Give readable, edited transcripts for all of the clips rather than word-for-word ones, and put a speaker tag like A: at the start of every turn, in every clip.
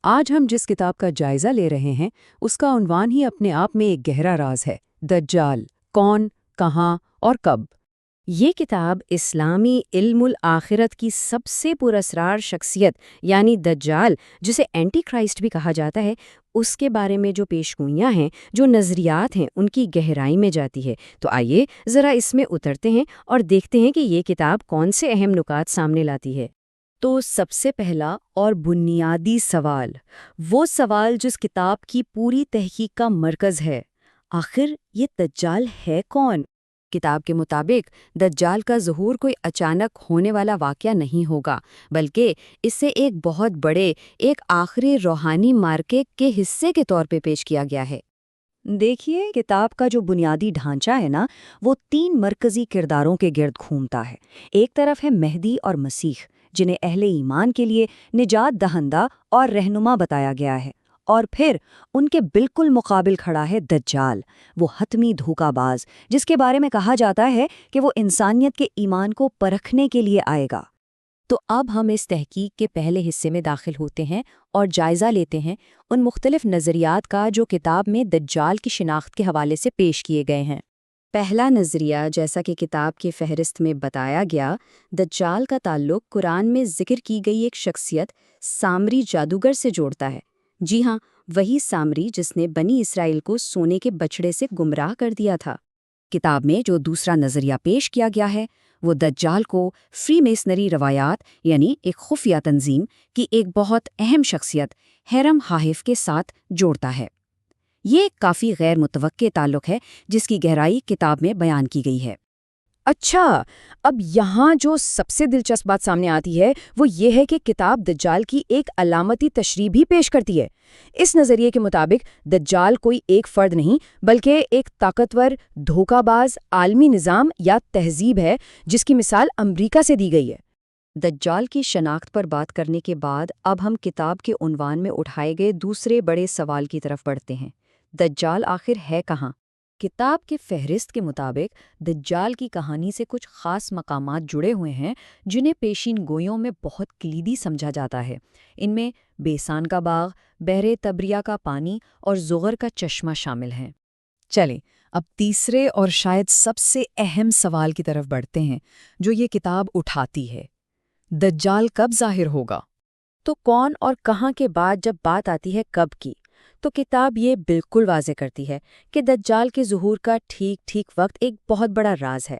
A: آج ہم جس کتاب کا جائزہ لے رہے ہیں اس کا عنوان ہی اپنے آپ میں ایک گہرا راز ہے، دجال، کون، کہاں اور کب۔
B: یہ کتاب اسلامی علم الآخرت کی سب سے پراسرار شخصیت یعنی دجال، جسے اینٹی کرائسٹ بھی کہا جاتا ہے، اس کے بارے میں جو پیشگوئیاں ہیں، جو نظریات ہیں، ان کی گہرائی میں جاتی ہے۔ تو آئیے ذرا اس میں اترتے ہیں اور دیکھتے ہیں کہ یہ کتاب کون سے اہم نکات سامنے لاتی ہے۔ تو سب سے پہلا اور بنیادی سوال، وہ سوال جس کتاب کی پوری تحقیق کا مرکز ہے، آخر یہ دجال ہے کون؟
A: کتاب کے مطابق دجال کا ظہور کوئی اچانک ہونے والا واقعہ نہیں ہوگا، بلکہ اسے ایک بہت بڑے، ایک آخری روحانی معرکے کے حصے کے طور پہ پیش کیا گیا ہے۔
B: دیکھیے، کتاب کا جو بنیادی ڈھانچہ ہے نا، وہ 3 مرکزی کرداروں کے گرد گھومتا ہے۔ ایک طرف ہے مہدی اور مسیح، جنہیں اہل ایمان کے لیے نجات دہندہ اور رہنما بتایا گیا ہے، اور پھر ان کے بالکل مقابل کھڑا ہے دجال، وہ حتمی دھوکہ باز جس کے بارے میں کہا جاتا ہے کہ وہ انسانیت کے ایمان کو پرکھنے کے لیے آئے گا۔ تو اب ہم اس تحقیق کے پہلے حصے میں داخل ہوتے ہیں اور جائزہ لیتے ہیں ان مختلف نظریات کا جو کتاب میں دجال کی شناخت کے حوالے سے پیش کیے گئے ہیں۔ پہلا نظریہ، جیسا کہ کتاب کی فہرست میں بتایا گیا، دجال کا تعلق قرآن میں ذکر کی گئی ایک شخصیت سامری جادوگر سے جوڑتا ہے۔ جی ہاں، وہی سامری جس نے بنی اسرائیل کو سونے کے بچڑے سے گمراہ کر دیا تھا۔ کتاب میں جو دوسرا نظریہ پیش کیا گیا ہے، وہ دجال کو فری میسنری روایات یعنی ایک خفیہ تنظیم کی ایک بہت اہم شخصیت ہیرم حاہف کے ساتھ جوڑتا ہے۔ یہ ایک کافی غیر متوقع تعلق ہے جس کی گہرائی کتاب میں بیان کی گئی ہے۔
A: اچھا، اب یہاں جو سب سے دلچسپ بات سامنے آتی ہے وہ یہ ہے کہ کتاب دجال کی ایک علامتی تشریح بھی پیش کرتی ہے۔ اس نظریے کے مطابق دجال کوئی ایک فرد نہیں، بلکہ ایک طاقتور، دھوکہ باز عالمی نظام یا تہذیب ہے جس کی مثال امریکہ سے دی گئی ہے۔
B: دجال کی شناخت پر بات کرنے کے بعد اب ہم کتاب کے عنوان میں اٹھائے گئے دوسرے بڑے سوال کی طرف بڑھتے ہیں، دجال آخر ہے کہاں؟ کتاب کے فہرست کے مطابق دجال کی کہانی سے کچھ خاص مقامات جڑے ہوئے ہیں جنہیں پیشین گوئیوں میں بہت کلیدی سمجھا جاتا ہے۔ ان میں بیسان کا باغ، بحر تبریہ کا پانی اور زغر کا چشمہ شامل ہیں۔
A: چلیں اب تیسرے اور شاید سب سے اہم سوال کی طرف بڑھتے ہیں جو یہ کتاب اٹھاتی ہے، دجال کب ظاہر ہوگا؟
B: تو کون اور کہاں کے بعد جب بات آتی ہے کب کی، تو کتاب یہ بالکل واضح کرتی ہے کہ دجال کے ظہور کا ٹھیک وقت ایک بہت بڑا راز ہے۔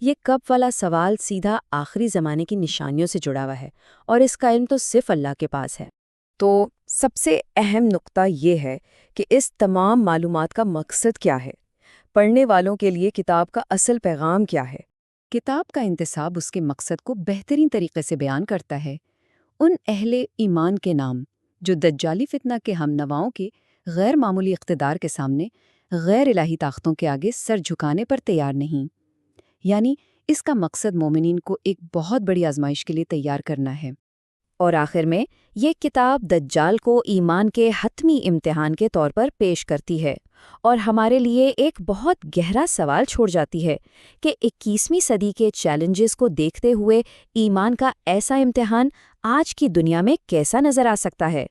B: یہ کب والا سوال سیدھا آخری زمانے کی نشانیوں سے جڑا ہوا ہے، اور اس کا علم تو صرف اللہ کے پاس ہے۔
A: تو سب سے اہم نقطہ یہ ہے کہ اس تمام معلومات کا مقصد کیا ہے؟ پڑھنے والوں کے لیے کتاب کا اصل پیغام کیا ہے؟ کتاب کا انتساب اس کے مقصد کو بہترین طریقے سے بیان کرتا ہے۔ ان اہل ایمان کے نام جو دجالی فتنہ کے ہم نواؤں کے غیر معمولی اقتدار کے سامنے غیر الہی طاقتوں کے آگے سر جھکانے پر تیار نہیں، یعنی اس کا مقصد مومنین کو ایک بہت بڑی آزمائش کے لیے تیار کرنا ہے۔
B: اور آخر میں یہ کتاب دجال کو ایمان کے حتمی امتحان کے طور پر پیش کرتی ہے، اور ہمارے لیے ایک بہت گہرا سوال چھوڑ جاتی ہے کہ 21ویں صدی کے چیلنجز کو دیکھتے ہوئے ایمان کا ایسا امتحان آج کی دنیا میں کیسا نظر آ سکتا ہے۔